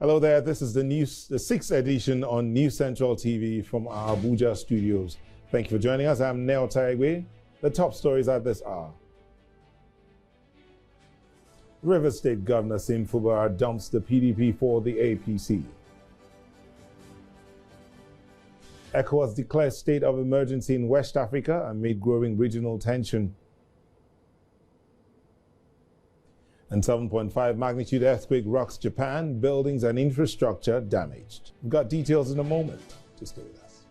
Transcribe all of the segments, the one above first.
Hello there, this is the sixth edition on News Central TV from our Abuja studios. Thank you for joining us. I'm Neo Taigwe. The top stories at this hour. Rivers State Governor Siminalayi Fubara dumps the PDP for the APC. ECOWAS declares state of emergency in West Africa amid growing regional tension. And 7.5 magnitude earthquake rocks Japan, buildings and infrastructure damaged. We've got details in a moment. Just stay with us.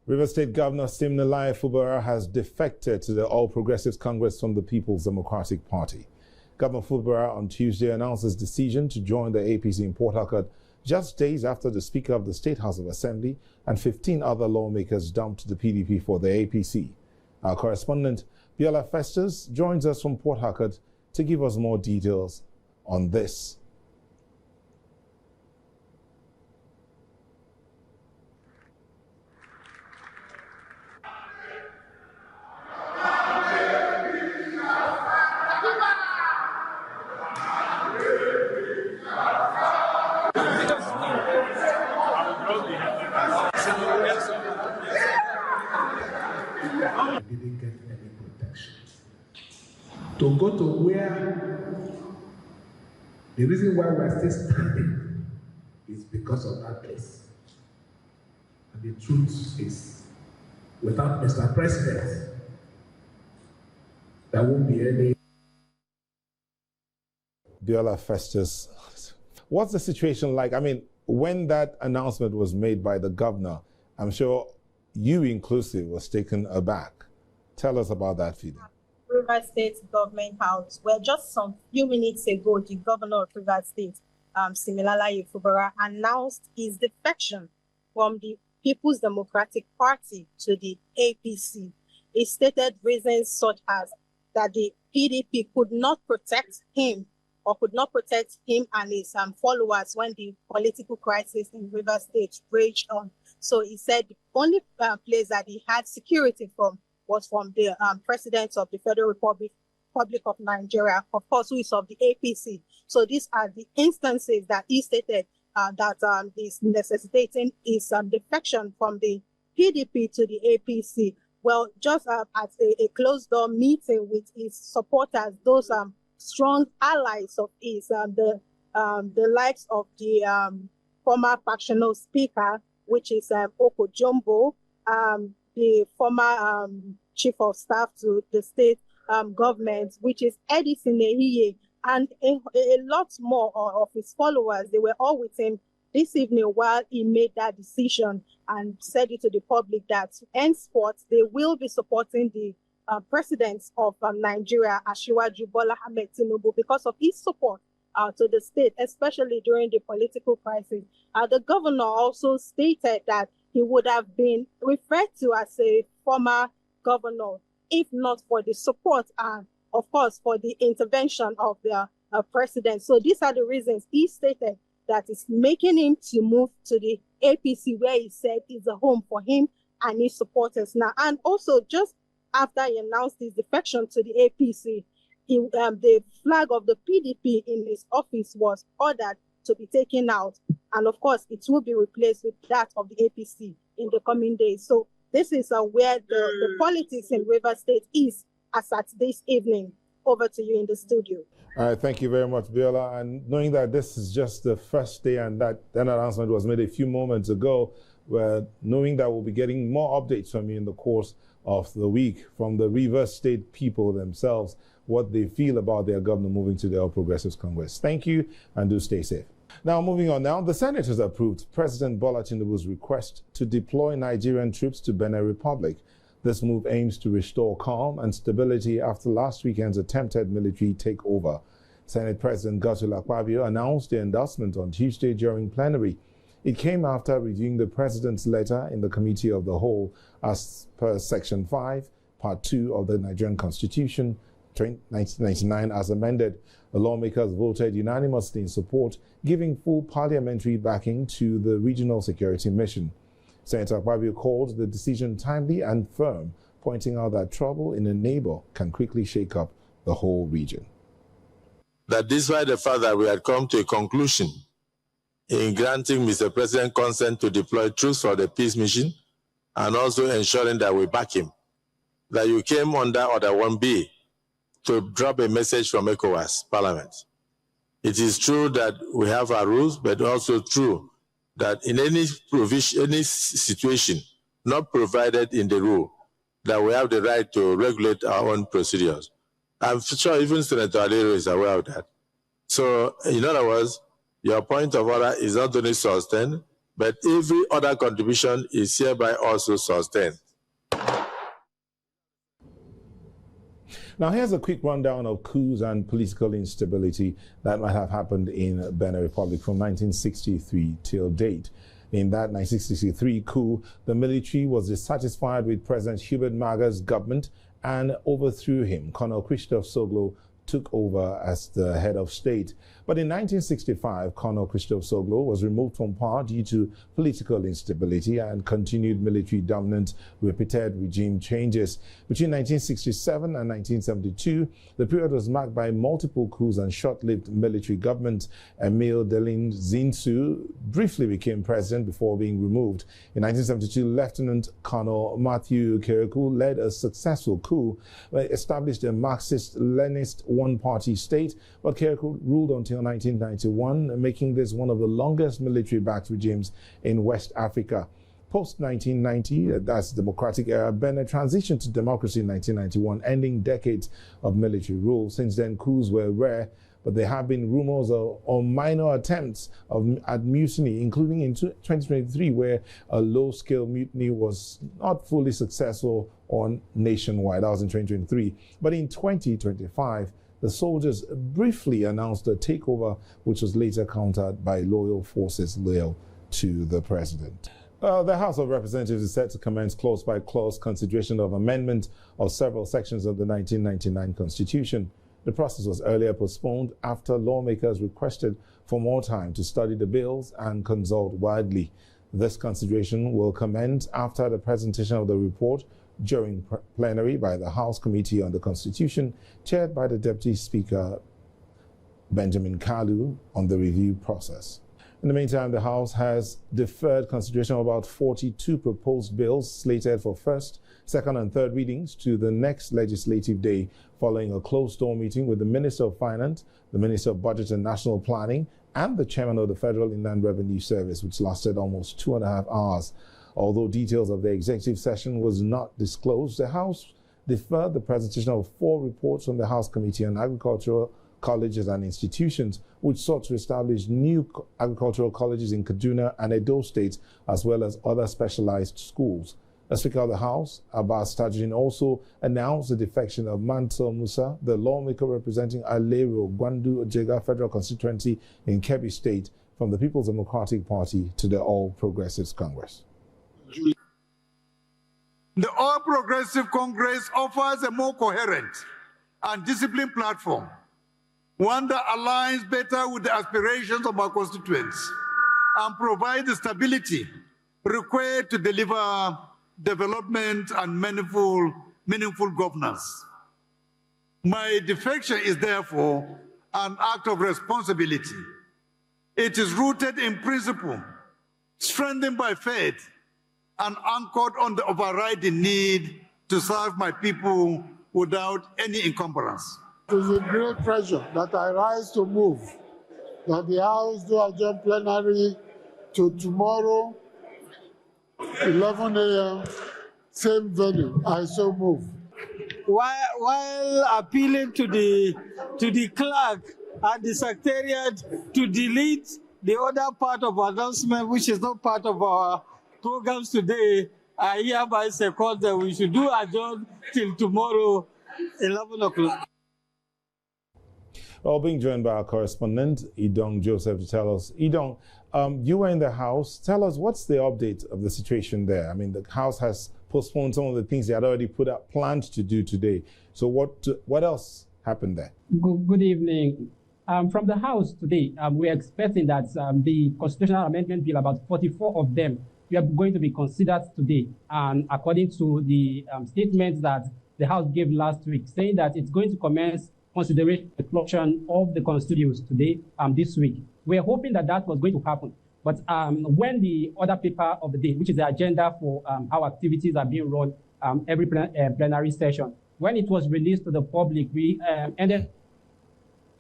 Rivers State Governor Siminalayi Fubara has defected to the All Progressives Congress from the People's Democratic Party. Governor Fubara on Tuesday announced his decision to join the APC in Port Harcourt just days after the Speaker of the State House of Assembly and 15 other lawmakers dumped the PDP for the APC. Our correspondent Biola Festus joins us from Port Harcourt to give us more details on this. To go to where the reason why we are still standing is because of that place. And the truth is, without Mr. President, there won't be any. Biola Festus, what's the situation like? I mean, when that announcement was made by the governor, I'm sure you inclusive was taken aback. Tell us about that feeling. Rivers State Government House, where just some few minutes ago, the governor of Rivers State, Siminalayi Fubara, announced his defection from the People's Democratic Party to the APC. He stated reasons such as that the PDP could not protect him and his followers when the political crisis in Rivers State raged on. So he said the only place that he had security from was from the President of the Federal Republic of Nigeria, of course, who is of the APC. So these are the instances that he stated that is necessitating his defection from the PDP to the APC. Well, just at a closed-door meeting with his supporters, those strong allies of his, the likes of the former factional speaker, which is Oko Jumbo, the former chief of staff to the state government, which is Edy Ajike, and a lot more of his followers. They were all with him this evening while he made that decision and said it to the public that henceforth they will be supporting the president of Nigeria, Asiwaju Bola Ahmed Tinubu, because of his support to the state, especially during the political crisis. The governor also stated that he would have been referred to as a former governor if not for the support and, of course, for the intervention of the president. So these are the reasons he stated that is making him to move to the APC, where he said is a home for him and his supporters now. And also, just after he announced his defection to the APC, the flag of the PDP in his office was ordered to be taken out. And of course, it will be replaced with that of the APC in the coming days. So this is where the politics in Rivers State is as at this evening. Over to you in the studio. All right, thank you very much, Biola. And knowing that this is just the first day and that announcement was made a few moments ago, knowing that we'll be getting more updates from you in the course of the week from the Rivers State people themselves, what they feel about their governor moving to the All Progressives Congress. Thank you, and do stay safe. Now, moving on now, the Senate has approved President Bola Tinubu's request to deploy Nigerian troops to Benin Republic. This move aims to restore calm and stability after last weekend's attempted military takeover. Senate President Godswill Akpabio announced the endorsement on Tuesday during plenary. It came after reviewing the president's letter in the Committee of the Whole as per Section 5, Part 2 of the Nigerian Constitution, 1999 as amended. The lawmakers voted unanimously in support, giving full parliamentary backing to the regional security mission. Senator Akpabio called the decision timely and firm, pointing out that trouble in a neighbor can quickly shake up the whole region. that despite the fact that we had come to a conclusion in granting Mr. President consent to deploy troops for the peace mission and also ensuring that we back him, that you came under Order 1B to drop a message from ECOWAS Parliament. It is true that we have our rules, but also true that in any provision, any situation not provided in the rule, that we have the right to regulate our own procedures. I'm sure even Senator Alero is aware of that. So, in other words, your point of order is not only sustained, but every other contribution is hereby also sustained. Now, here's a quick rundown of coups and political instability that might have happened in Benin Republic from 1963 till date. In that 1963 coup, the military was dissatisfied with President Hubert Maga's government and overthrew him. Colonel Christophe Soglo took over as the head of state. But in 1965, Colonel Christophe Soglo was removed from power due to political instability and continued military dominance, repeated regime changes. Between 1967 and 1972, the period was marked by multiple coups and short-lived military governments. Emile Delin Zinsu briefly became president before being removed. In 1972, Lieutenant Colonel Matthew Kerekou led a successful coup that established a Marxist-Leninist one-party state, but Kerekou ruled until 1991, making this one of the longest military-backed regimes in West Africa. Post-1990, that's democratic era, Benin transitioned to democracy in 1991, ending decades of military rule. Since then, coups were rare, but there have been rumors of minor attempts at mutiny, including in 2023, where a low-scale mutiny was not fully successful on nationwide. That was in 2023. But in 2025, the soldiers briefly announced a takeover, which was later countered by loyal forces loyal to the president. The House of Representatives is set to commence clause-by-clause consideration of amendment of several sections of the 1999 Constitution. The process was earlier postponed after lawmakers requested for more time to study the bills and consult widely. This consideration will commence after the presentation of the report during plenary by the House Committee on the Constitution, chaired by the Deputy Speaker, Benjamin Kalu, on the review process. In the meantime, the House has deferred consideration of about 42 proposed bills slated for first, second, and third readings to the next legislative day, following a closed-door meeting with the Minister of Finance, the Minister of Budget and National Planning, and the Chairman of the Federal Inland Revenue Service, which lasted almost 2.5 hours. Although details of the executive session was not disclosed, the House deferred the presentation of 4 reports from the House Committee on Agricultural Colleges and Institutions, which sought to establish new agricultural colleges in Kaduna and Edo states, as well as other specialized schools. The Speaker of the House, Abbas Tajudeen, also announced the defection of Mansur Musa, the lawmaker representing Alero Gwandu Ojega Federal Constituency in Kebbi State, from the People's Democratic Party to the All Progressives Congress. The All Progressive Congress offers a more coherent and disciplined platform, one that aligns better with the aspirations of our constituents and provides the stability required to deliver development and meaningful governance. My defection is therefore an act of responsibility. It is rooted in principle, strengthened by faith, and anchored on the overriding need to serve my people without any encumbrance. It is a great pleasure that I rise to move that the House do adjourn plenary to tomorrow, 11 a.m., same venue. I so move. While appealing to the clerk and the secretariat to delete the other part of announcement, which is not part of our programs today, I hereby second that we should do adjourn till tomorrow, 11 o'clock. Well, being joined by our correspondent, Idong Joseph, to tell us. Idong, you were in the House. Tell us, what's the update of the situation there? I mean, the House has postponed some of the things they had already planned to do today. So what else happened there? Good evening. From the House today, we're expecting that the Constitutional Amendment Bill, about 44 of them, are going to be considered today. And according to the statement that the House gave last week, saying that it's going to commence consideration of the constituents today, this week. We're hoping that that was going to happen. But when the other paper of the day, which is the agenda for how activities are being run every plenary session, when it was released to the public, we ended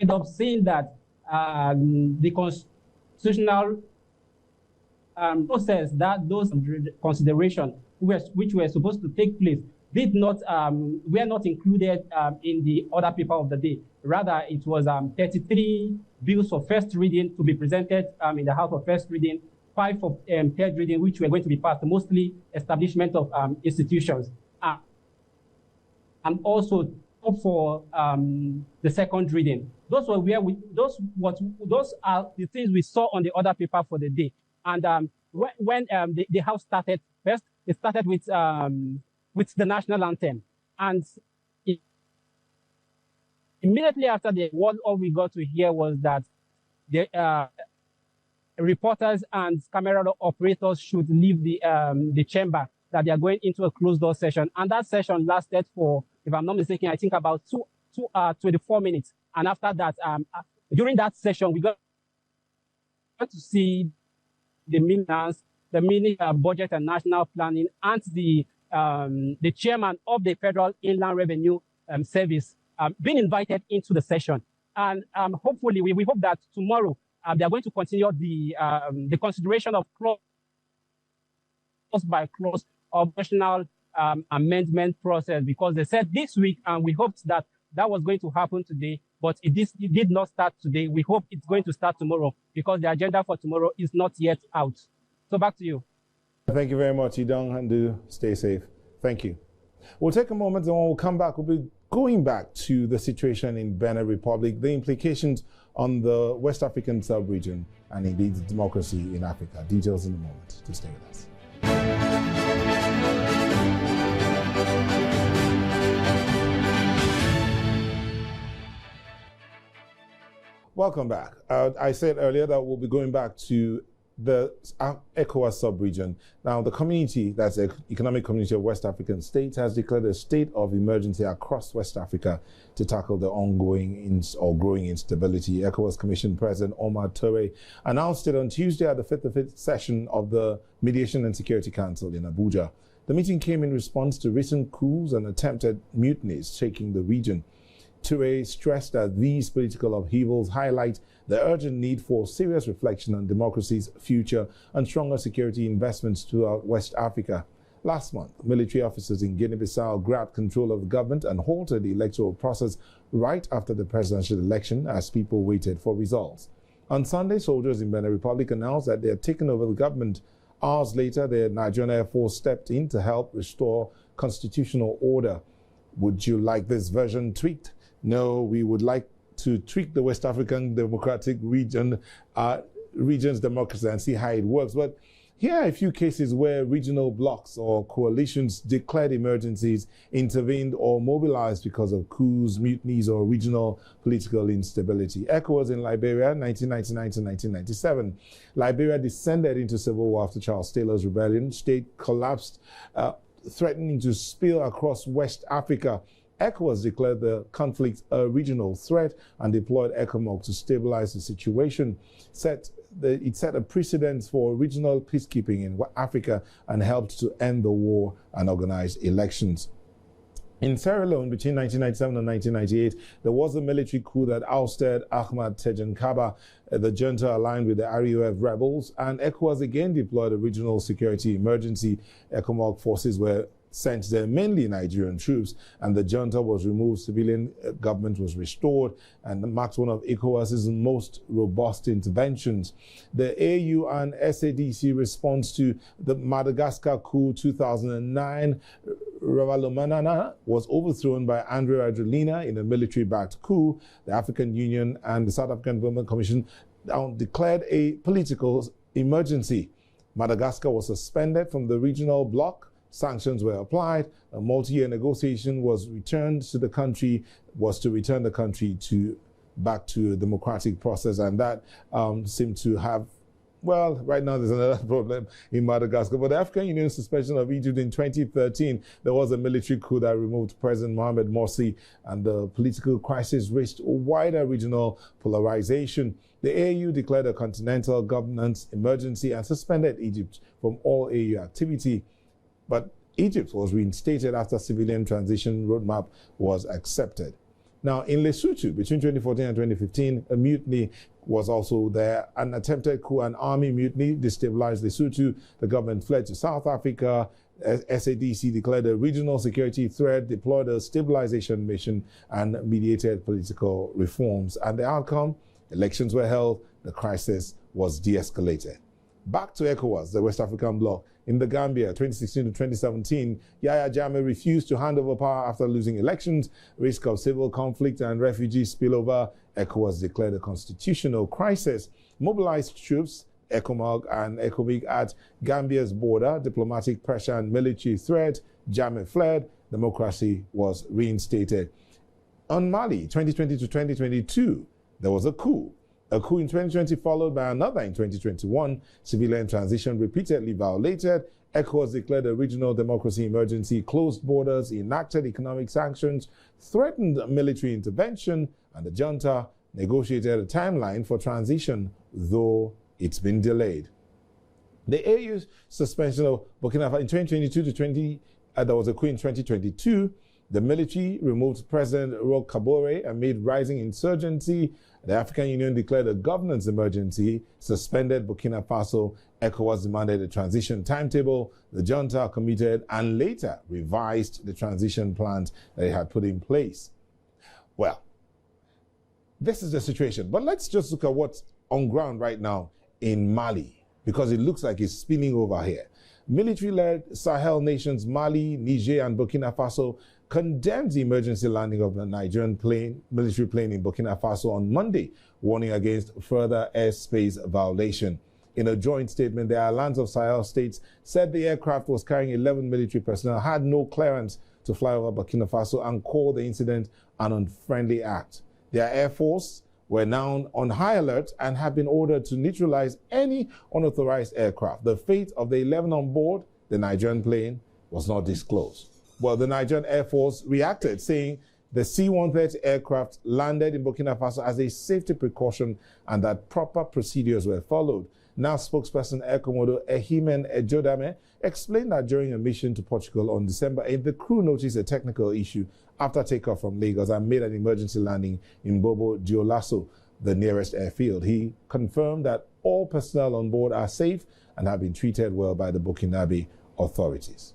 up seeing that the constitutional process, that those considerations which were supposed to take place did not were not included in the other paper of the day. Rather, it was 33 bills for first reading to be presented in the House for first reading, 5 for third reading, which were going to be passed, mostly establishment of institutions, and also for the second reading. Those were where those are the things we saw on the other paper for the day. And when the House started first, it started with the national anthem, and immediately after all we got to hear was that the reporters and camera operators should leave the chamber, that they are going into a closed-door session. And that session lasted for, if I'm not mistaken, I think about 24 minutes. And after that, during that session, we got to see the ministers, the Minister of Budget and National Planning, and the chairman of the Federal Inland Revenue Service being invited into the session. And hopefully, we hope that tomorrow they are going to continue the consideration of clause by clause of national amendment process, because they said this week, and we hoped that that was going to happen today, but it did not start today. We hope it's going to start tomorrow, because the agenda for tomorrow is not yet out. So back to you. Thank you very much, Idong, and do stay safe. Thank you. We'll take a moment, and when we'll come back, we'll be going back to the situation in Benin Republic, the implications on the West African sub-region, and indeed democracy in Africa. Details in a moment. To stay with us. Welcome back. I said earlier that we'll be going back to the ECOWAS sub-region. Now, the community, that's the Economic Community of West African States, has declared a state of emergency across West Africa to tackle the ongoing or growing instability. ECOWAS Commission President Omar Toure announced it on Tuesday at the 55th session of the Mediation and Security Council in Abuja. The meeting came in response to recent coups and attempted mutinies shaking the region. Toure stressed that these political upheavals highlight the urgent need for serious reflection on democracy's future and stronger security investments throughout West Africa. Last month, military officers in Guinea-Bissau grabbed control of the government and halted the electoral process right after the presidential election as people waited for results. On Sunday, soldiers in Benin Republic announced that they had taken over the government. Hours later, the Nigerian Air Force stepped in to help restore constitutional order. Would you like this version tweaked? No, we would like to tweak the West African Democratic region's democracy and see how it works. But here are a few cases where regional blocs or coalitions declared emergencies, intervened or mobilized because of coups, mutinies, or regional political instability. ECOWAS in Liberia, 1999 to 1997. Liberia descended into civil war after Charles Taylor's rebellion. State collapsed, threatening to spill across West Africa. ECOWAS declared the conflict a regional threat and deployed ECOMOG to stabilize the situation. It set a precedent for regional peacekeeping in Africa and helped to end the war and organize elections. In Sierra Leone, between 1997 and 1998, there was a military coup that ousted Ahmad Tejan Kaba. The junta aligned with the RUF rebels, and ECOWAS again deployed a regional security emergency. ECOMOG forces were sent there, mainly Nigerian troops, and the junta was removed, civilian government was restored, and marks one of ECOWAS's most robust interventions. The AU and SADC response to the Madagascar coup 2009, Ravalomanana was overthrown by Andre Rajoelina in a military-backed coup. The African Union and the South African Development Commission declared a political emergency. Madagascar was suspended from the regional bloc. Sanctions were applied. A multi-year negotiation was to return the country back to a democratic process, and that seemed to have Well, right now there's another problem in Madagascar. But the African Union's suspension of Egypt in 2013, there was a military coup that removed President Mohamed Morsi, and the political crisis reached wider regional polarization. The AU declared a continental governance emergency and suspended Egypt from all AU activity. But Egypt was reinstated after civilian transition roadmap was accepted. Now, in Lesotho, between 2014 and 2015, a mutiny was also there. An attempted coup, an army mutiny, destabilized Lesotho. The government fled to South Africa. SADC declared a regional security threat, deployed a stabilization mission, and mediated political reforms. And the outcome? Elections were held. The crisis was de-escalated. Back to ECOWAS, the West African bloc. In the Gambia, 2016 to 2017, Yahya Jammeh refused to hand over power after losing elections. Risk of civil conflict and refugee spillover. ECOWAS declared a constitutional crisis. Mobilized troops, ECOMOG and ECOMIG at Gambia's border. Diplomatic pressure and military threat. Jammeh fled. Democracy was reinstated. On Mali, 2020 to 2022, there was a coup. A coup in 2020 followed by another in 2021. Civilian transition repeatedly violated. ECOWAS declared a regional democracy emergency, closed borders, enacted economic sanctions, threatened military intervention, and the junta negotiated a timeline for transition, though it's been delayed. The AU's suspension of Burkina Faso in 2022 to there was a coup in 2022. The military removed President Roch Kabore amid rising insurgency. The African Union declared a governance emergency, suspended Burkina Faso. ECOWAS demanded a transition timetable. The junta committed and later revised the transition plans that it had put in place. Well, this is the situation. But let's just look at what's on ground right now in Mali, because it looks like it's spilling over here. Military-led Sahel nations Mali, Niger, and Burkina Faso condemned the emergency landing of the Nigerian military plane in Burkina Faso on Monday, warning against further airspace violation. In a joint statement, the Alliance of Sahel states said the aircraft was carrying 11 military personnel, had no clearance to fly over Burkina Faso, and called the incident an unfriendly act. Their air force were now on high alert and have been ordered to neutralize any unauthorized aircraft. The fate of the 11 on board the Nigerian plane was not disclosed. Well, the Nigerian Air Force reacted, saying the C-130 aircraft landed in Burkina Faso as a safety precaution and that proper procedures were followed. Now, spokesperson Air Commodore Ehimen Ejodame explained that during a mission to Portugal on December 8th, the crew noticed a technical issue after takeoff from Lagos and made an emergency landing in Bobo-Dioulasso, the nearest airfield. He confirmed that all personnel on board are safe and have been treated well by the Burkinabé authorities.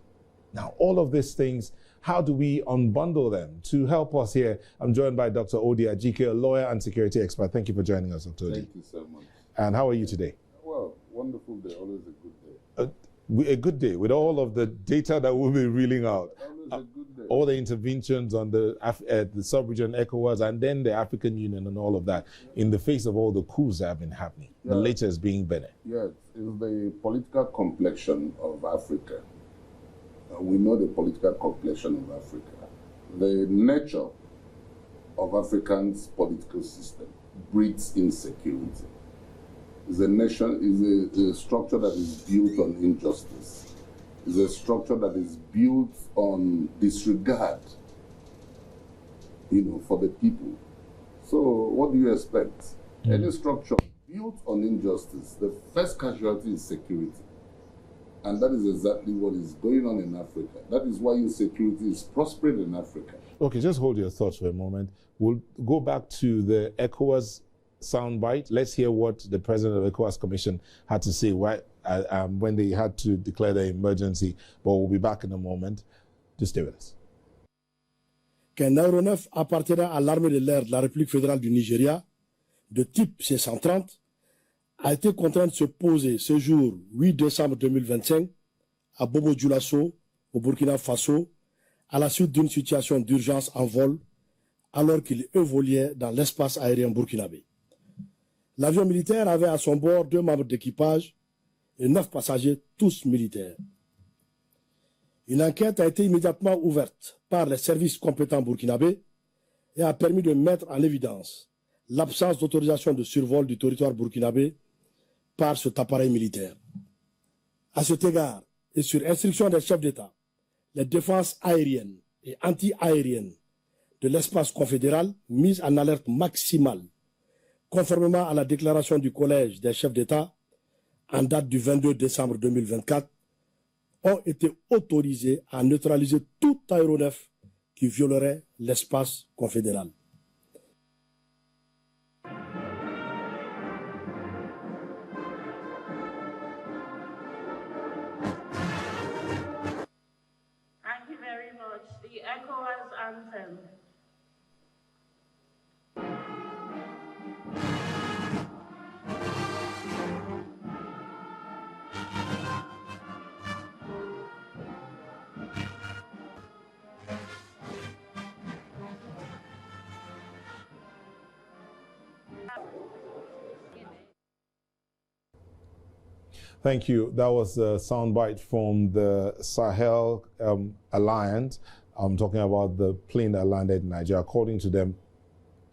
Now, all of these things, how do we unbundle them? To help us here, I'm joined by Dr. Ody Ajike, a lawyer and security expert. Thank you for joining us, Dr. Ody. Thank you so much. And how are you today? Well, wonderful day, always a good day. A good day with all of the data that we'll be reeling out. Always a good day. All the interventions on the sub-region ECOWAS and then the African Union and all of that in the face of all the coups that have been happening. Yeah. The latest being Benin. Yes, it's the political complexion of Africa. We know the political complexion of Africa. The nature of Africans' political system breeds insecurity. It's a structure that is built on injustice. It's a structure that is built on disregard, for the people. So what do you expect? Any structure built on injustice, the first casualty is security. And that is exactly what is going on in Africa. That is why insecurity is prospering in Africa. Okay, just hold your thoughts for a moment. We'll go back to the ECOWAS soundbite. Let's hear what the president of the ECOWAS Commission had to say when they had to declare the emergency. But we'll be back in a moment. Just stay with us. Qu'un aéronef appartenant à l'armée de l'air de la République fédérale du Nigeria, de type C-130, a été contraint de se poser ce jour 8 décembre 2025 à Bobo-Dioulasso, au Burkina Faso, à la suite d'une situation d'urgence en vol, alors qu'il évoluait dans l'espace aérien burkinabé. L'avion militaire avait à son bord 2 membres d'équipage et 9 passagers, tous militaires. Une enquête a été immédiatement ouverte par les services compétents burkinabés et a permis de mettre en évidence l'absence d'autorisation de survol du territoire burkinabé par cet appareil militaire. À cet égard, et sur instruction des chefs d'État, les défenses aériennes et anti-aériennes de l'espace confédéral mises en alerte maximale, conformément à la déclaration du Collège des chefs d'État en date du 22 décembre 2024, ont été autorisées à neutraliser tout aéronef qui violerait l'espace confédéral. Thank you very much. The ECOWAS anthem. Thank you. That was a soundbite from the Sahel Alliance. I'm talking about the plane that landed in Nigeria. According to them,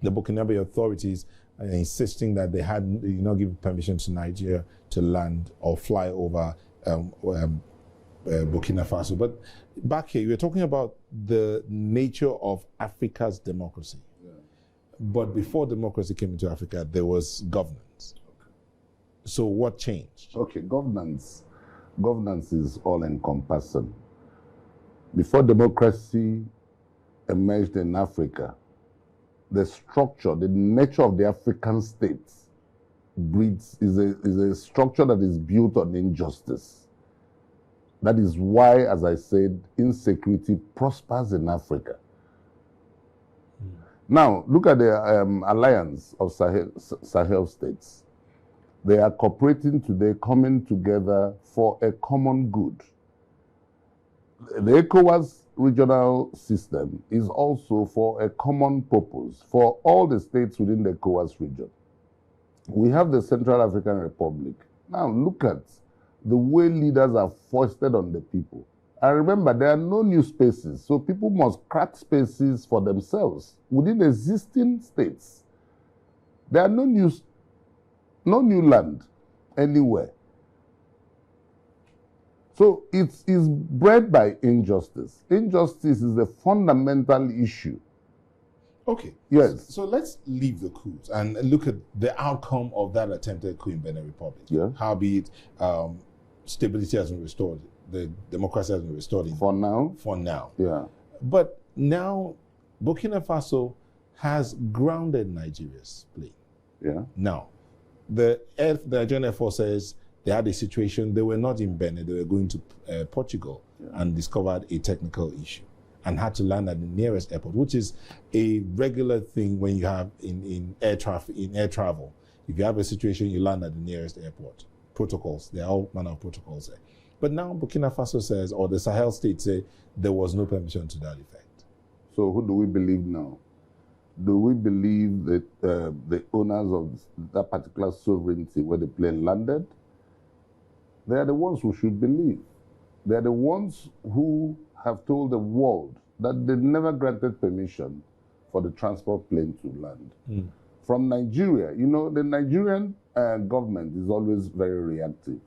the Burkinabé authorities are insisting that they did not give permission to Nigeria to land or fly over Burkina Faso. But back here, we're talking about the nature of Africa's democracy. Yeah. But before democracy came into Africa, there was governance. So what changed? Okay, governance is all-encompassing. Before democracy emerged in Africa, the structure, the nature of the African states is a structure that is built on injustice. That is why, as I said, insecurity prospers in Africa. Now, look at the alliance of Sahel states. They are cooperating today, coming together for a common good. The ECOWAS regional system is also for a common purpose for all the states within the ECOWAS region. We have the Central African Republic. Now look at the way leaders are foisted on the people. And remember, there are no new spaces, so people must crack spaces for themselves within existing states. There are no new land anywhere. So it is bred by injustice. Injustice is a fundamental issue. Okay. Yes. So let's leave the coups and look at the outcome of that attempted coup in Benin Republic. Yeah. Howbeit, stability has been restored. The democracy has been restored. For now? For now. Yeah. But now, Burkina Faso has grounded Nigeria's plane. Yeah. Now, the Nigerian Air Force says they had a situation, they were not in Benin, they were going to Portugal, and discovered a technical issue and had to land at the nearest airport, which is a regular thing when you have in air travel. If you have a situation, you land at the nearest airport. Protocols, there are all manner of protocols there. But now Burkina Faso says, or the Sahel states say, there was no permission to that effect. So who do we believe now? Do we believe that the owners of that particular sovereignty where the plane landed? They are the ones who should believe. They are the ones who have told the world that they never granted permission for the transport plane to land. From Nigeria, you know, the Nigerian government is always very reactive.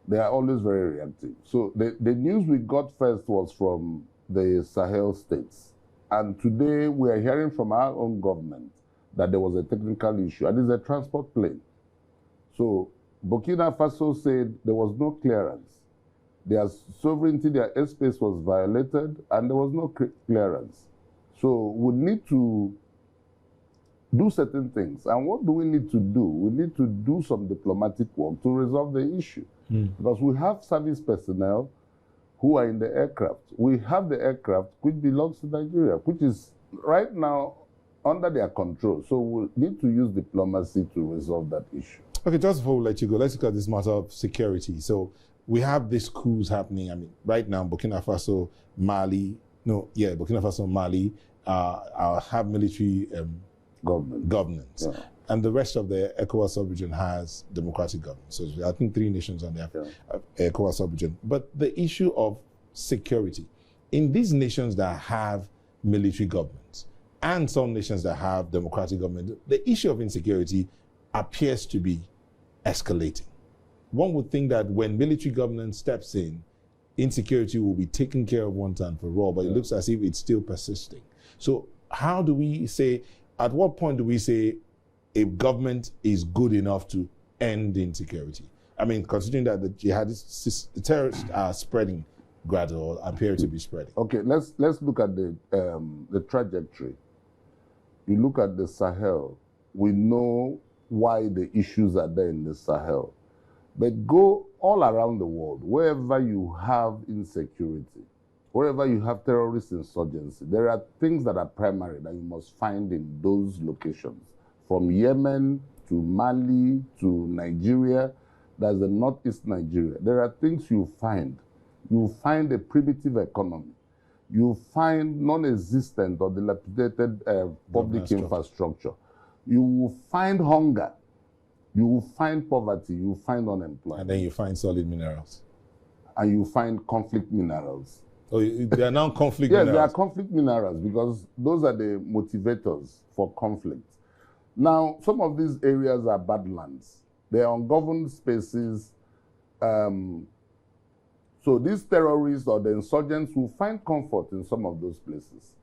They are always very reactive. So the news we got first was from the Sahel states. And today we are hearing from our own government that there was a technical issue, and it's a transport plane. So Burkina Faso said there was no clearance. Their sovereignty, their airspace was violated, and there was no clearance. So we need to do certain things. And what do we need to do? We need to do some diplomatic work to resolve the issue. Because we have service personnel who are in the aircraft. We have the aircraft which belongs to Nigeria, which is right now under their control. So we need to use diplomacy to resolve that issue. Okay, just before we let you go, let's look at this matter of security. So we have these coups happening. I mean, right now, Burkina Faso, Mali, have military governance. Yeah. And the rest of the ECOWAS sub-region has democratic governance. So I think 3 nations on the ECOWAS sub-region. But the issue of security, in these nations that have military governments and some nations that have democratic government, the issue of insecurity appears to be escalating. One would think that when military governance steps in, insecurity will be taken care of one time for all, but it looks as if it's still persisting. So how do we say, at what point do we say a government is good enough to end insecurity? I mean, considering that the jihadists, the terrorists are spreading gradually, appear to be spreading. Okay, let's look at the trajectory. You look at the Sahel, we know why the issues are there in the Sahel. But go all around the world, wherever you have insecurity, wherever you have terrorist insurgency, there are things that are primary that you must find in those locations. From Yemen to Mali to Nigeria, that's the northeast Nigeria. There are things you find. You find a primitive economy. You find non-existent or dilapidated public infrastructure. You will find hunger. You will find poverty. You will find unemployment. And then you find solid minerals. And you find conflict minerals. So they are now conflict minerals? Yes, they are conflict minerals because those are the motivators for conflict. Now, some of these areas are badlands. They are ungoverned spaces. So these terrorists or the insurgents will find comfort in some of those places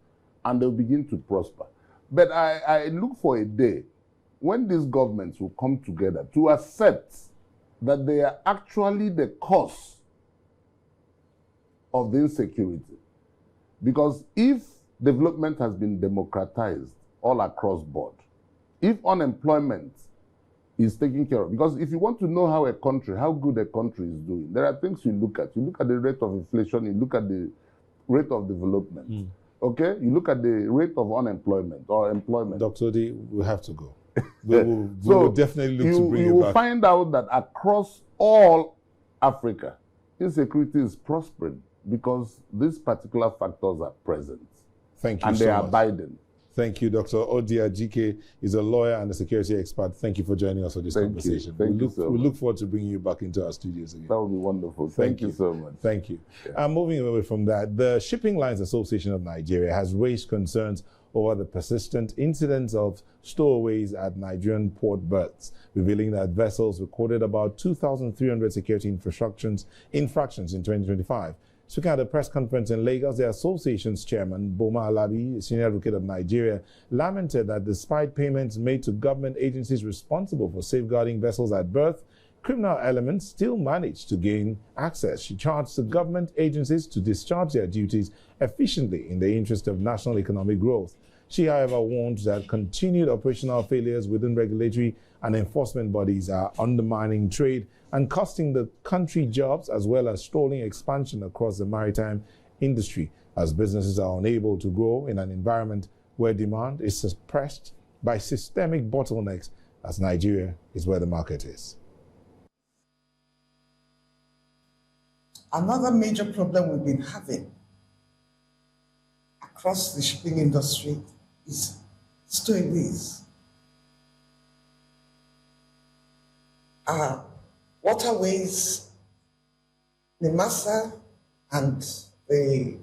and they'll begin to prosper. But I look for a day when these governments will come together to accept that they are actually the cause of the insecurity. Because if development has been democratized all across board, if unemployment is taken care of, because if you want to know how good a country is doing, there are things you look at. You look at the rate of inflation, you look at the rate of development, okay? You look at the rate of unemployment or employment. Dr. Ody, we have to go. We will definitely look to bring you back. You will find out that across all Africa, insecurity is prospering because these particular factors are present. Thank you and so they are much. abiding. Thank you, Dr. Ody Ajike is a lawyer and a security expert. Thank you for joining us for this conversation. We look forward to bringing you back into our studios again. That would be wonderful. Thank you so much. Thank you. Yeah. Moving away from that, the Shipping Lines Association of Nigeria has raised concerns over the persistent incidents of stowaways at Nigerian port berths, revealing that vessels recorded about 2,300 security infractions in 2025. Speaking at a press conference in Lagos, the association's chairman, Boma Alabi, senior advocate of Nigeria, lamented that despite payments made to government agencies responsible for safeguarding vessels at berth, criminal elements still managed to gain access. She charged the government agencies to discharge their duties efficiently in the interest of national economic growth. She, however, warned that continued operational failures within regulatory and enforcement bodies are undermining trade and costing the country jobs, as well as stalling expansion across the maritime industry, as businesses are unable to grow in an environment where demand is suppressed by systemic bottlenecks, as Nigeria is where the market is. Another major problem we've been having across the shipping industry is stowaways. Waterways, NIMASA, and the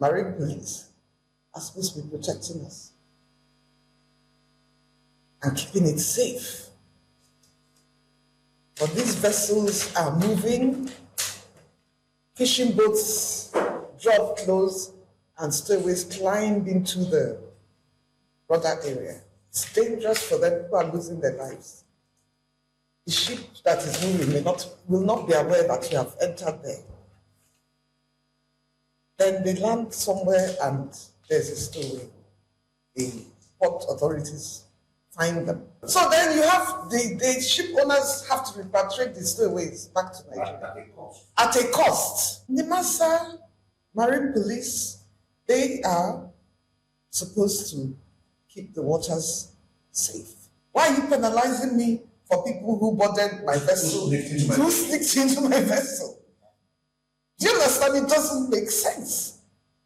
Marine Police are supposed to be protecting us and keeping it safe. But these vessels are moving, fishing boats drop close, and stowaways climb into the border area. It's dangerous for them. People are losing their lives. The ship that is moving will not be aware that you have entered there. Then they land somewhere and there's a stowaway. The port authorities find them. So then you have the ship owners have to repatriate the stowaways back to Nigeria. At a cost. NIMASA, Marine Police, they are supposed to keep the waters safe. Why are you penalizing me for people who boarded my vessel, who sneaked into my vessel? Do you understand? It doesn't make sense.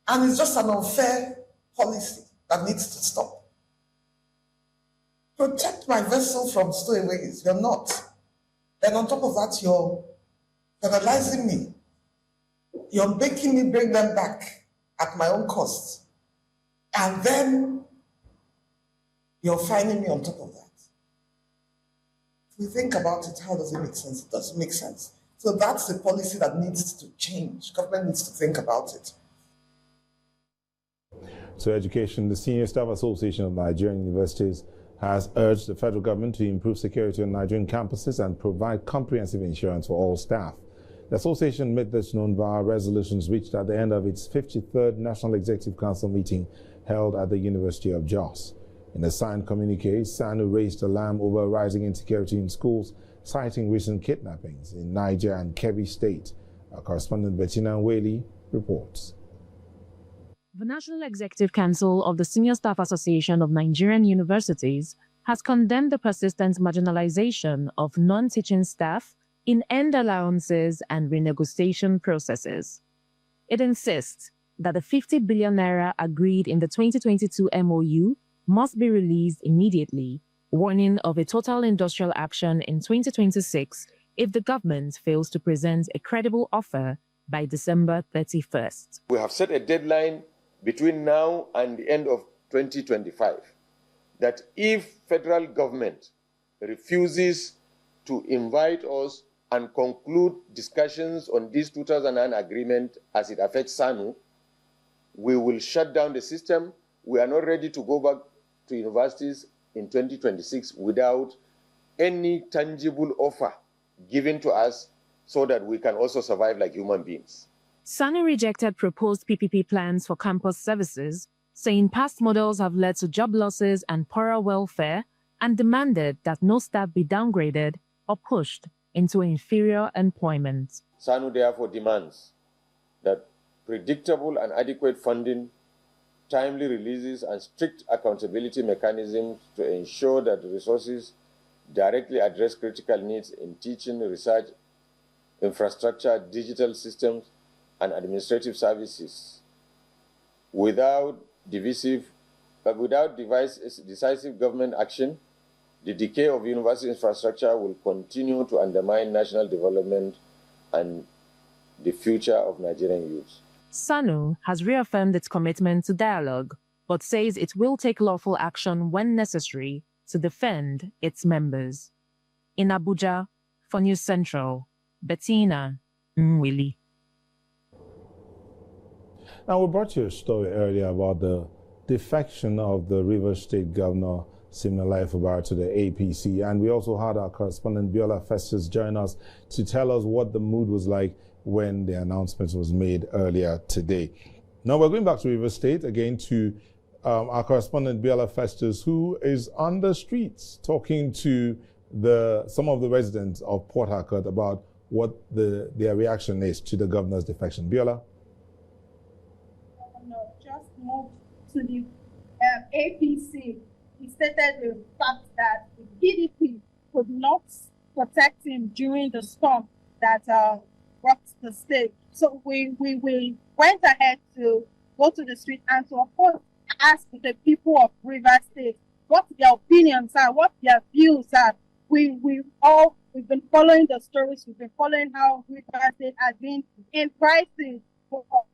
And it's just an unfair policy that needs to stop. Protect my vessel from stowaways. You're not. Then on top of that, you're penalizing me. You're making me bring them back at my own cost. And then you're fining me on top of that. we think about it, how does it make sense? It doesn't make sense. So that's the policy that needs to change. Government needs to think about it. So education, the Senior Staff Association of Nigerian Universities has urged the federal government to improve security on Nigerian campuses and provide comprehensive insurance for all staff. The association made this known via resolutions reached at the end of its 53rd National Executive Council meeting held at the University of Jos. In a signed communique, SANU raised alarm over rising insecurity in schools, citing recent kidnappings in Niger and Kebbi State. Our correspondent Bettina Nweli reports. The National Executive Council of the Senior Staff Association of Nigerian Universities has condemned the persistent marginalization of non-teaching staff in end allowances and renegotiation processes. It insists that the 50 billion naira agreed in the 2022 MOU must be released immediately, warning of a total industrial action in 2026 if the government fails to present a credible offer by December 31st. We have set a deadline between now and the end of 2025 that if federal government refuses to invite us and conclude discussions on this 2009 agreement as it affects SANU, we will shut down the system. We are not ready to go back to universities in 2026 without any tangible offer given to us so that we can also survive like human beings. SANU rejected proposed PPP plans for campus services, saying past models have led to job losses and poorer welfare, and demanded that no staff be downgraded or pushed into inferior employment. SANU therefore demands that predictable and adequate funding, timely releases, and strict accountability mechanisms to ensure that the resources directly address critical needs in teaching, research, infrastructure, digital systems, and administrative services. Without decisive government action, the decay of university infrastructure will continue to undermine national development and the future of Nigerian youth. SANU has reaffirmed its commitment to dialogue, but says it will take lawful action when necessary to defend its members. In Abuja, for News Central, Bettina Nweli. Now, we brought you a story earlier about the defection of the Rivers State Governor Siminalayi Fubara to the APC, and we also had our correspondent Biola Festus join us to tell us what the mood was like when the announcement was made earlier today. Now we're going back to Rivers State again to our correspondent Biola Festus, who is on the streets talking to some of the residents of Port Harcourt about what their reaction is to the governor's defection. Biola? Just moved to the APC. He stated the fact that the PDP could not protect him during the storm that rocked the state. So we went ahead to go to the street and to, of course, ask the people of Rivers State what their opinions are, what their views are. We've been following the stories. We've been following how Rivers State has been in crisis for up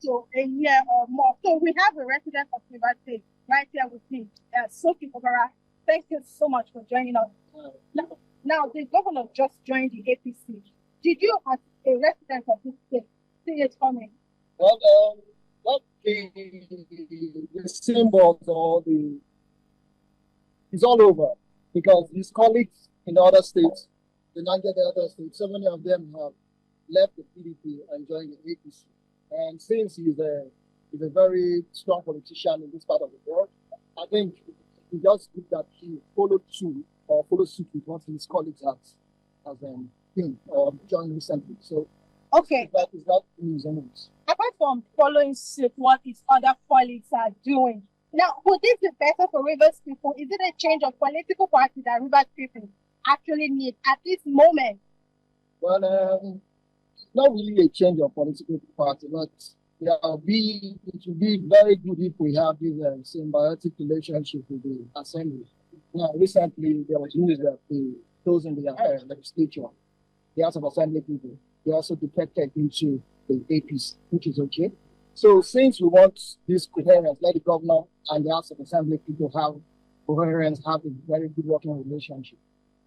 to a year or more. So we have a resident of Rivers State right here with me, Sophie Fubara. Thank you so much for joining us. Now, the governor just joined the APC. Did you, as a resident of this state, see it coming? Well, not the symbols or it's all over, because his colleagues in the other states, the other states, so many of them have left the PDP and joined the APC. And since he's a very strong politician in this part of the world, I think it's just good that he followed suit with what his colleagues have been or joined recently. So okay, that is not news anymore. Apart from following suit what his other colleagues are doing, now would this be better for Rivers people? Is it a change of political party that Rivers people actually need at this moment? Well, not really a change of political party, but it will be very good if we have this symbiotic relationship with the assembly. Now, recently there was news that those in the legislature, the House of Assembly people, they also defected into the APC, which is okay. So since we want this coherence, let the governor and the House of Assembly people have coherence, have a very good working relationship.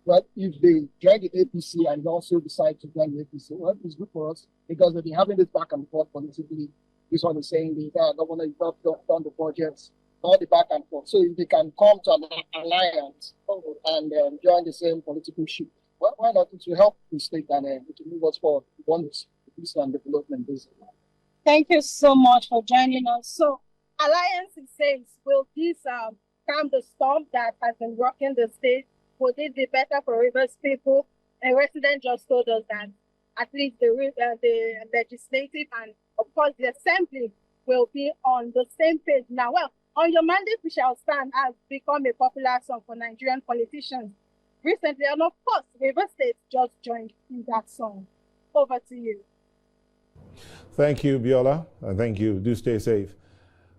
But if they join the APC and also decide to join the APC, well, it's good for us because we've been having this back and forth politically. This is what they're saying, the governor is not done the projects, all the back and forth. So if they can come to an alliance and join the same political ship, well, why not? It will help the state and to move us forward. We want peace and development, basically. Thank you so much for joining us. So, alliance, it says, will this calm the storm that has been rocking the state? Would it be better for Rivers people? A resident just told us that at least the legislative and, of course, the assembly will be on the same page. Now, well, On Your Mandate We Shall Stand has become a popular song for Nigerian politicians recently, and of course, Rivers State just joined in that song. Over to you. Thank you, Biola, and thank you. Do stay safe.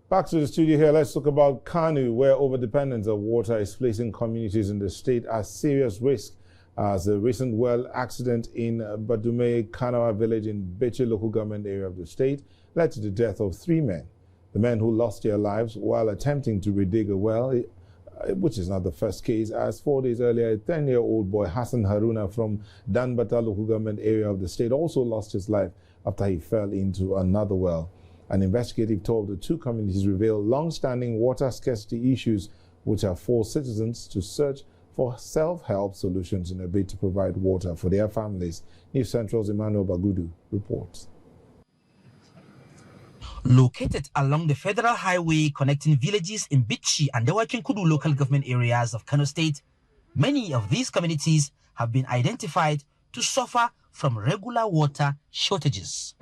Back to the studio here, let's talk about Kano, where overdependence of water is placing communities in the state at serious risk, as a recent well accident in Badume Kanawa village in Beche local government area of the state led to the death of 3 men. The men who lost their lives while attempting to redig a well, which is not the first case, as 4 days earlier, a 10-year-old boy, Hassan Haruna, from Danbata local government area of the state, also lost his life after he fell into another well. An investigative tour of the 2 communities revealed long-standing water scarcity issues, which have forced citizens to search for self-help solutions in a bid to provide water for their families. News Central's Emmanuel Bagudu reports. Located along the federal highway connecting villages in Bichi and the Wakinkudu local government areas of Kano State, many of these communities have been identified to suffer from regular water shortages.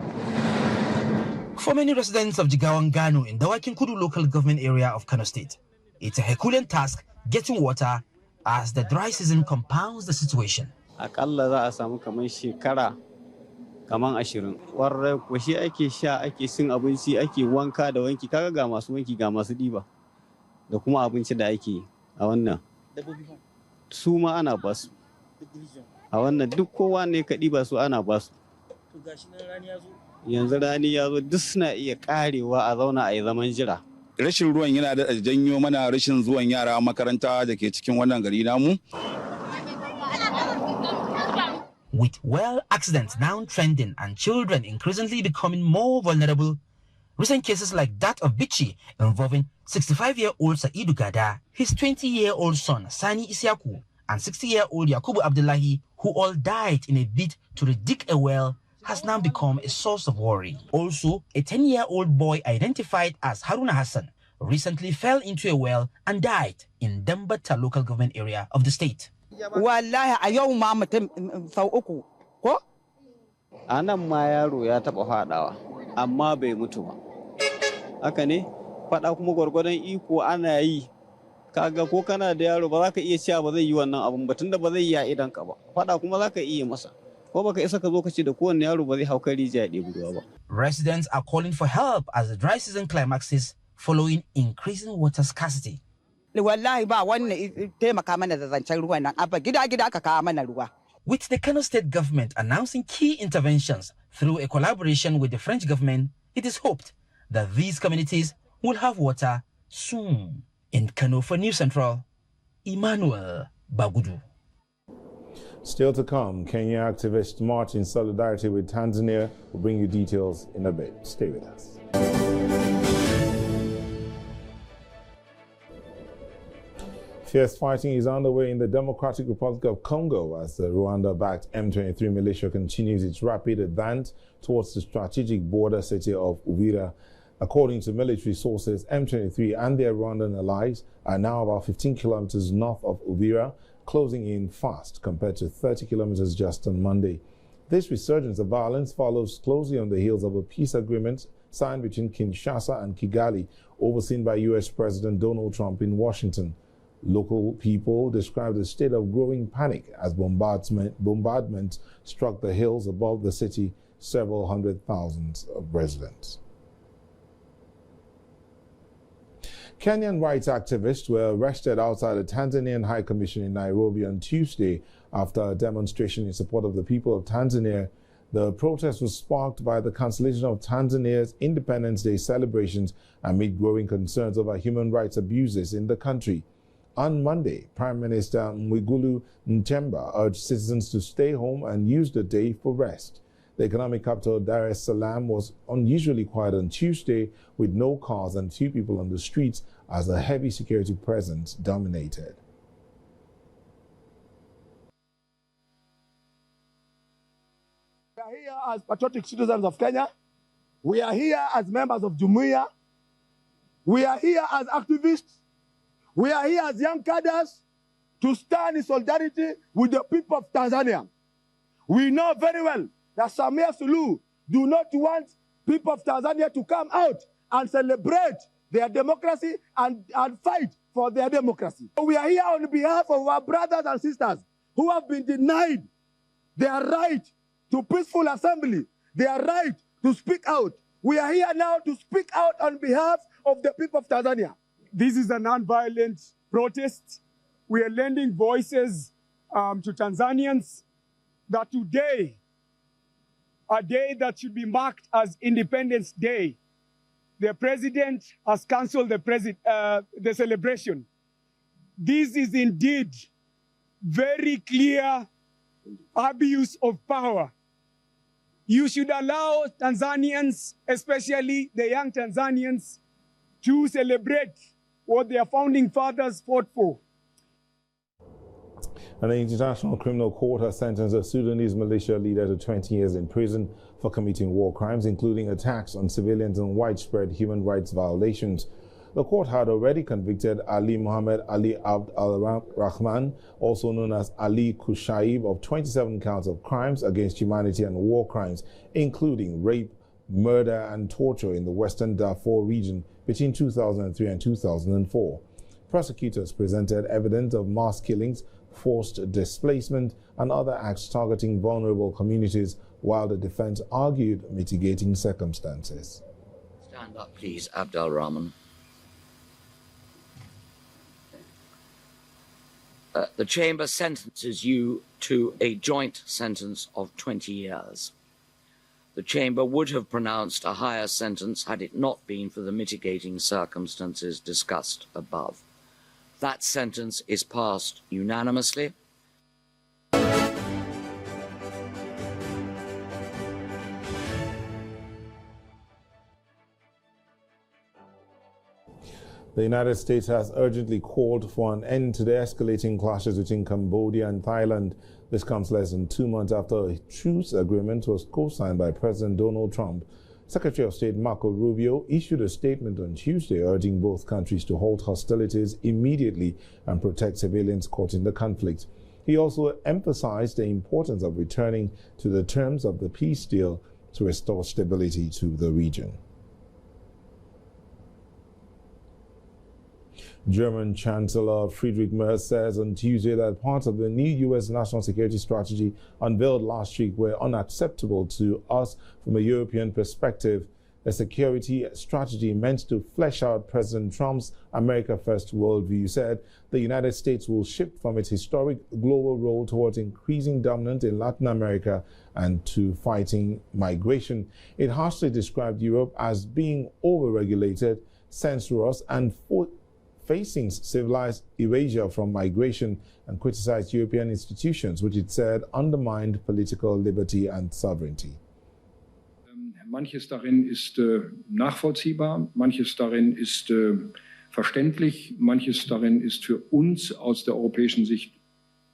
For many residents of Jigawangano in the Wakinkudu local government area of Kano State, it's a Herculean task getting water as the dry season compounds the situation. Akalla za a samu kaman shekara kaman 20. Warre ko shi ake sha, ake cin abinci, ake wanka da wanki, kaga ga masu wanki ga masu diba. Da kuma abinci da ake a wannan. Su ma ana ba su. A wannan duk kowa ne ka diba su ana ba su. To gashi nan rani ya zo. Yanzu rani ya zo duk suna iya karewa a zauna a yi zaman jira. Rashin ruwan yana da janyo mana rashin zuwan yara makaranta da ke cikin wannan gari namu. With well accidents now trending and children increasingly becoming more vulnerable, recent cases like that of Bichi involving 65-year-old Saidu Gada, his 20-year-old son Sani Isiaku, and 60-year-old Yakubu Abdullahi, who all died in a bid to redig a well, has now become a source of worry. Also, a 10-year-old boy identified as Haruna Hassan recently fell into a well and died in Dambata local government area of the state. Wallahi a yau ma mutum sau uku ko? Anan ma yaro ya taba fadawa amma bai mutu ba. Haka ne? Fada kuma gwargwadon iko ana yi. Kaga ko kana da yaro ba za ka iya cewa ba zai yi wannan abun ba tunda ba zai yi a idan ka ba. Fada kuma za ka iya masa. Residents are calling for help as the dry season climaxes following increasing water scarcity. With the Kano State government announcing key interventions through a collaboration with the French government, it is hoped that these communities will have water soon. In Kano for News Central, Emmanuel Bagudu. Still to come, Kenya activists march in solidarity with Tanzania. We'll bring you details in a bit. Stay with us. Fierce fighting is underway in the Democratic Republic of Congo as the Rwanda-backed M23 militia continues its rapid advance towards the strategic border city of Uvira. According to military sources, M23 and their Rwandan allies are now about 15 kilometers north of Uvira, closing in fast compared to 30 kilometers just on Monday. This resurgence of violence follows closely on the heels of a peace agreement signed between Kinshasa and Kigali, overseen by U.S. President Donald Trump in Washington. Local people described a state of growing panic as bombardment struck the hills above the city, several hundred thousands of residents. Kenyan rights activists were arrested outside the Tanzanian High Commission in Nairobi on Tuesday after a demonstration in support of the people of Tanzania. The protest was sparked by the cancellation of Tanzania's Independence Day celebrations amid growing concerns over human rights abuses in the country. On Monday, Prime Minister Mwigulu Nchemba urged citizens to stay home and use the day for rest. The economic capital Dar es Salaam was unusually quiet on Tuesday, with no cars and few people on the streets as a heavy security presence dominated. We are here as patriotic citizens of Kenya. We are here as members of Jumuiya. We are here as activists. We are here as young cadres to stand in solidarity with the people of Tanzania. We know very well that Samia Suluhu do not want people of Tanzania to come out and celebrate their democracy and fight for their democracy. We are here on behalf of our brothers and sisters who have been denied their right to peaceful assembly, their right to speak out. We are here now to speak out on behalf of the people of Tanzania. This is a non-violent protest. We are lending voices to Tanzanians that today, a day that should be marked as Independence Day, the president has cancelled the celebration. This is indeed very clear abuse of power. You should allow Tanzanians, especially the young Tanzanians, to celebrate what their founding fathers fought for. And the International Criminal Court has sentenced a Sudanese militia leader to 20 years in prison for committing war crimes, including attacks on civilians and widespread human rights violations. The court had already convicted Ali Mohammed Ali Abd al-Rahman, also known as Ali Kushaib, of 27 counts of crimes against humanity and war crimes, including rape, murder and torture in the Western Darfur region between 2003 and 2004. Prosecutors presented evidence of mass killings, forced displacement, and other acts targeting vulnerable communities, while the defense argued mitigating circumstances. Stand up, please, Abd al-Rahman. The Chamber sentences you to a joint sentence of 20 years. The Chamber would have pronounced a higher sentence had it not been for the mitigating circumstances discussed above. That sentence is passed unanimously. The United States has urgently called for an end to the escalating clashes between Cambodia and Thailand. This comes less than 2 months after a truce agreement was co-signed by President Donald Trump. Secretary of State Marco Rubio issued a statement on Tuesday urging both countries to halt hostilities immediately and protect civilians caught in the conflict. He also emphasized the importance of returning to the terms of the peace deal to restore stability to the region. German Chancellor Friedrich Merz says on Tuesday that parts of the new U.S. national security strategy unveiled last week were unacceptable to us from a European perspective. A security strategy meant to flesh out President Trump's America First worldview said the United States will shift from its historic global role towards increasing dominance in Latin America and to fighting migration. It harshly described Europe as being overregulated, censorious, and facing civilized erasure from migration, and criticized European institutions, which it said undermined political liberty and sovereignty. Manches darin ist nachvollziehbar, manches darin ist verständlich, manches darin ist für uns aus der europäischen Sicht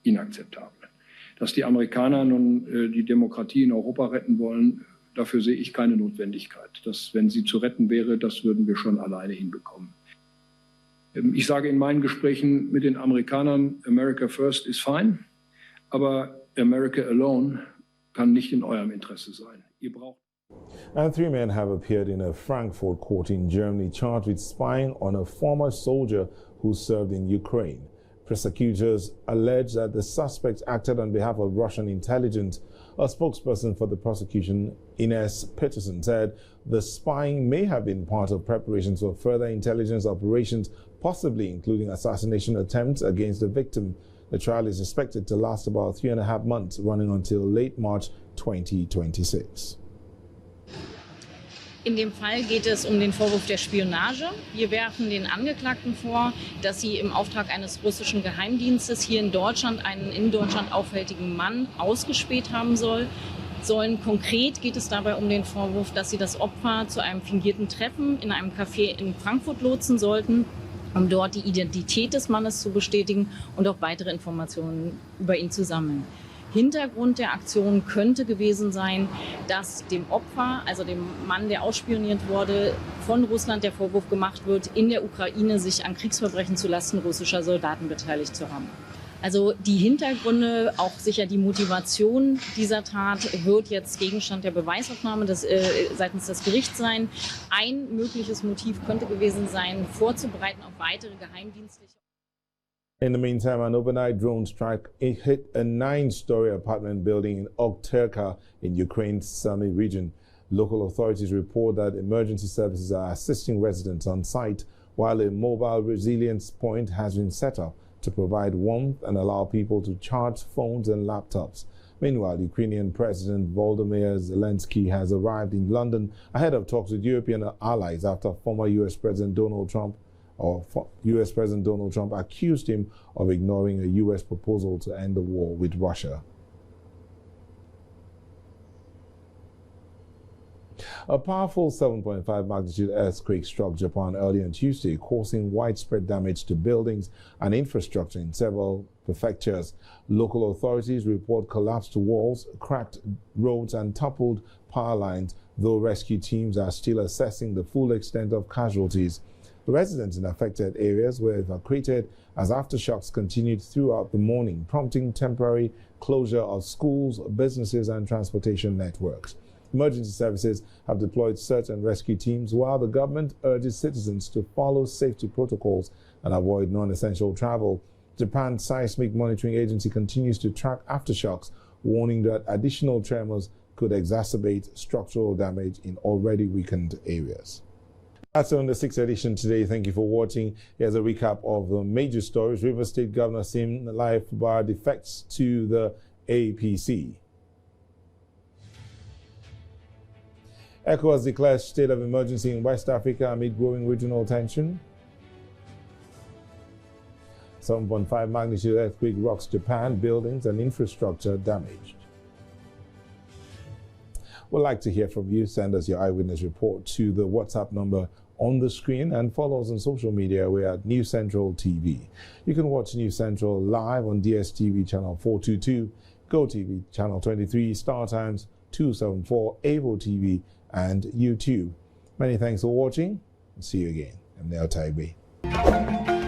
inakzeptabel. Dass die Amerikaner nun die Demokratie in Europa retten wollen, dafür sehe ich keine Notwendigkeit. Das, wenn sie zu retten wäre, das würden wir schon alleine hinbekommen. Ich sage in meinen Gesprächen mit den Amerikanern, America First is fine, aber America alone kann nicht in eurem Interesse sein. Ihr braucht. And 3 men have appeared in a Frankfurt court in Germany charged with spying on a former soldier who served in Ukraine. Prosecutors allege that the suspects acted on behalf of Russian intelligence. A spokesperson for the prosecution, Ines Peterson, said the spying may have been part of preparations for further intelligence operations, possibly including assassination attempts against the victim. The trial is expected to last about 3.5 months, running until late March 2026. In dem Fall geht es um den Vorwurf der Spionage. Wir werfen den Angeklagten vor, dass sie im Auftrag eines russischen Geheimdienstes hier in Deutschland einen in Deutschland aufhältigen Mann ausgespäht haben sollen. Konkret geht es dabei um den Vorwurf, dass sie das Opfer zu einem fingierten Treffen in einem Café in Frankfurt lotsen sollten, um dort die Identität des Mannes zu bestätigen und auch weitere Informationen über ihn zu sammeln. Hintergrund der Aktion könnte gewesen sein, dass dem Opfer, also dem Mann, der ausspioniert wurde, von Russland der Vorwurf gemacht wird, in der Ukraine sich an Kriegsverbrechen zulasten russischer Soldaten beteiligt zu haben. Also die Hintergründe, auch sicher die Motivation dieser Tat wird jetzt Gegenstand der Beweisaufnahme seitens des Gerichts sein. Ein mögliches Motiv könnte gewesen sein, vorzubereiten auf weitere geheimdienstliche. In the meantime, an overnight drone strike hit a 9-story apartment building in Okterka in Ukraine's Sumy region. Local authorities report that emergency services are assisting residents on site, while a mobile resilience point has been set up to provide warmth and allow people to charge phones and laptops. Meanwhile, Ukrainian President Volodymyr Zelensky has arrived in London ahead of talks with European allies after former U.S. President Donald Trump accused him of ignoring a U.S. proposal to end the war with Russia. A powerful 7.5 magnitude earthquake struck Japan early on Tuesday, causing widespread damage to buildings and infrastructure in several prefectures. Local authorities report collapsed walls, cracked roads, and toppled power lines, though rescue teams are still assessing the full extent of casualties. Residents in affected areas were evacuated as aftershocks continued throughout the morning, prompting temporary closure of schools, businesses, and transportation networks. Emergency services have deployed search and rescue teams, while the government urges citizens to follow safety protocols and avoid non-essential travel. Japan's Seismic Monitoring Agency continues to track aftershocks, warning that additional tremors could exacerbate structural damage in already weakened areas. That's on the 6th edition today. Thank you for watching. Here's a recap of the major stories. Rivers State Governor Siminalayi Fubara defects to the APC. ECOWAS declares state of emergency in West Africa amid growing regional tension. 7.5 magnitude earthquake rocks Japan, buildings and infrastructure damaged. We'd like to hear from you. Send us your eyewitness report to the WhatsApp number on the screen and follow us on social media. We're at News Central TV. You can watch News Central live on DSTV channel 422, GoTV channel 23, Star Times 274, Avo TV, and YouTube. Many thanks for watching. See you again. I'm Ody Ajike.